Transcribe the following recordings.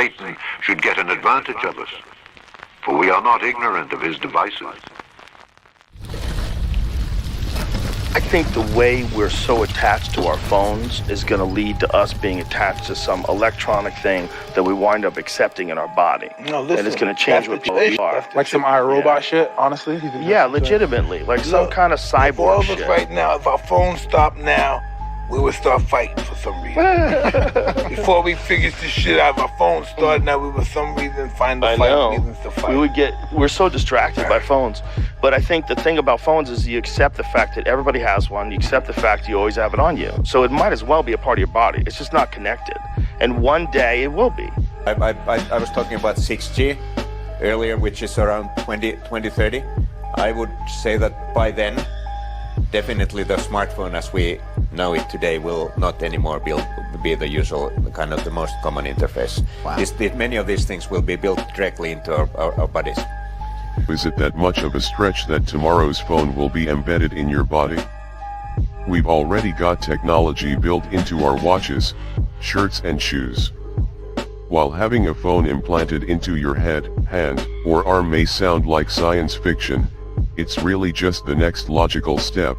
Satan should get an advantage of us, for we are not ignorant of his devices. I think the way we're so attached to our phones is going to lead to us being attached to some electronic thing that we wind up accepting in our body. No, listen, and it's going to change what people are. Like some iRobot shit, honestly? Yeah, legitimately. Like some kind of cyborg all of shit. us right now, if our phones stop now, we would start fighting for some reason. Before we figured this shit out, if our phones started now, we would for some reason find the reasons to fight. We're so distracted by phones. But I think the thing about phones is you accept the fact that everybody has one. You accept the fact you always have it on you. So it might as well be a part of your body. It's just not connected. And one day it will be. I was talking about 6G earlier, which is around 2030. I would say that by then, definitely the smartphone as we know it today will not anymore be the usual, kind of the most common interface. Wow. Many of these things will be built directly into our bodies. Is it that much of a stretch that tomorrow's phone will be embedded in your body? We've already got technology built into our watches, shirts and shoes. While having a phone implanted into your head, hand, or arm may sound like science fiction, it's really just the next logical step.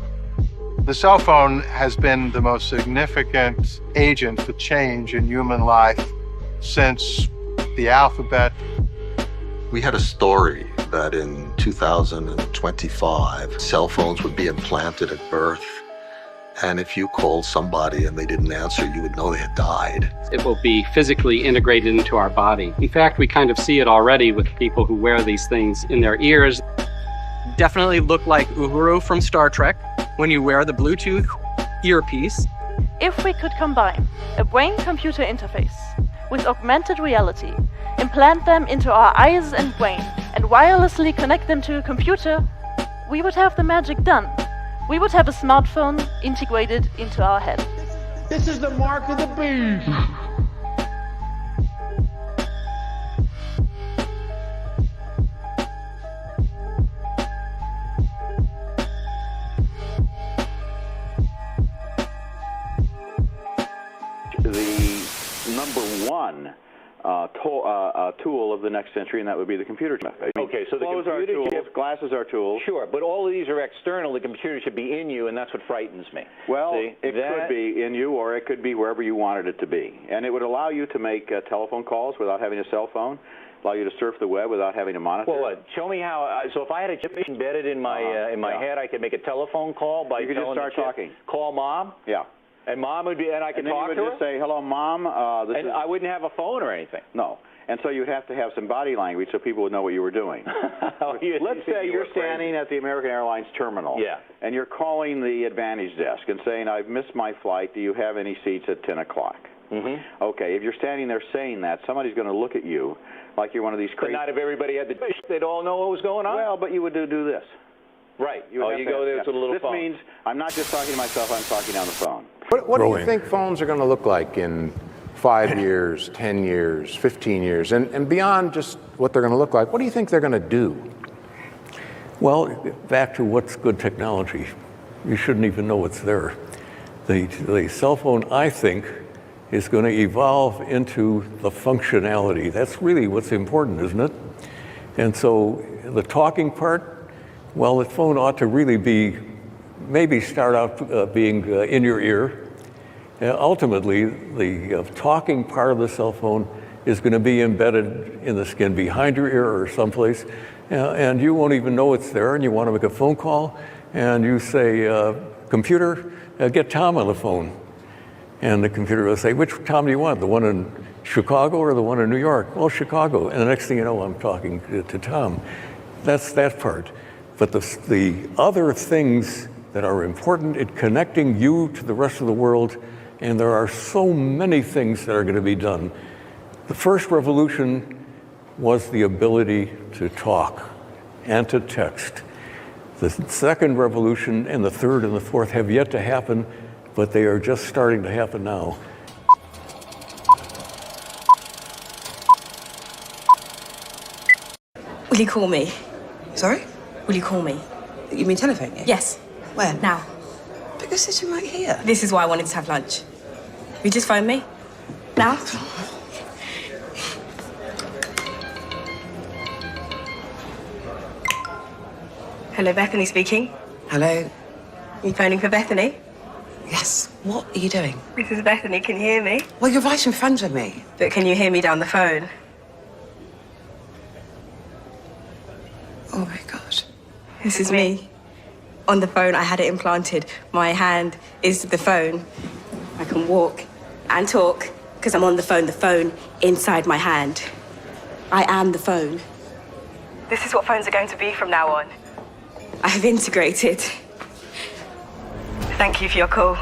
The cell phone has been the most significant agent for change in human life since the alphabet. We had a story that in 2025, cell phones would be implanted at birth. And if you called somebody and they didn't answer, you would know they had died. It will be physically integrated into our body. In fact, we kind of see it already with people who wear these things in their ears. Definitely look like Uhuru from Star Trek when you wear the Bluetooth earpiece. If we could combine a brain-computer interface with augmented reality, implant them into our eyes and brain, and wirelessly connect them to a computer, we would have the magic done. We would have a smartphone integrated into our head. This is the mark of the beast. The number one tool of the next century, and that would be the computer chip. Okay, so the computer chip, glasses are tools. Sure, but all of these are external. The computer should be in you, and that's what frightens me. Well, See, it could be in you, or it could be wherever you wanted it to be. And it would allow you to make telephone calls without having a cell phone, allow you to surf the web without having a monitor. Well, show me how. So if I had a chip embedded in my head, I could make a telephone call by you could just start talking. Call mom. Yeah. And mom would be, and I could talk to her. And you would just say, "Hello, mom." I wouldn't have a phone or anything. No. And so you'd have to have some body language so people would know what you were doing. Let's say you're standing at the American Airlines terminal. Yeah. And you're calling the Advantage desk and saying, "I've missed my flight. Do you have any seats at 10 o'clock?" Mm-hmm. Okay, if you're standing there saying that, somebody's going to look at you like you're one of these crazy... But not if everybody had the... They'd all know what was going on? Well, but you would do this. Right. You go there with a little phone. This means I'm not just talking to myself, I'm talking on the phone. What do you think phones are going to look like in 5 years, 10 years, 15 years? And beyond just what they're going to look like, what do you think they're going to do? Well, back to what's good technology. You shouldn't even know what's there. The cell phone, I think, is going to evolve into the functionality. That's really what's important, isn't it? And so the talking part, well, the phone ought to really be, maybe start out being in your ear. Ultimately, the talking part of the cell phone is going to be embedded in the skin behind your ear or someplace, and you won't even know it's there, and you want to make a phone call, and you say, computer, get Tom on the phone. And the computer will say, which Tom do you want, the one in Chicago or the one in New York? Well, Chicago. And the next thing you know, I'm talking to Tom. That's that part. But the other things that are important in connecting you to the rest of the world, and there are so many things that are going to be done. The first revolution was the ability to talk and to text. The second revolution and the third and the fourth have yet to happen, but they are just starting to happen now. Will you call me? Sorry? Will you call me? You mean telephone? Yeah? Yes. When? Now. But you're sitting right here. This is why I wanted to have lunch. You just phone me? Now? Hello, Bethany speaking. Hello? You phoning for Bethany? Yes. What are you doing? This is Bethany. Can you hear me? Well, you're right in front of me. But can you hear me down the phone? Oh, my God. This is me. On the phone, I had it implanted. My hand is the phone. I can walk and talk because I'm on the phone inside my hand. I am the phone. This is what phones are going to be from now on. I have integrated. Thank you for your call.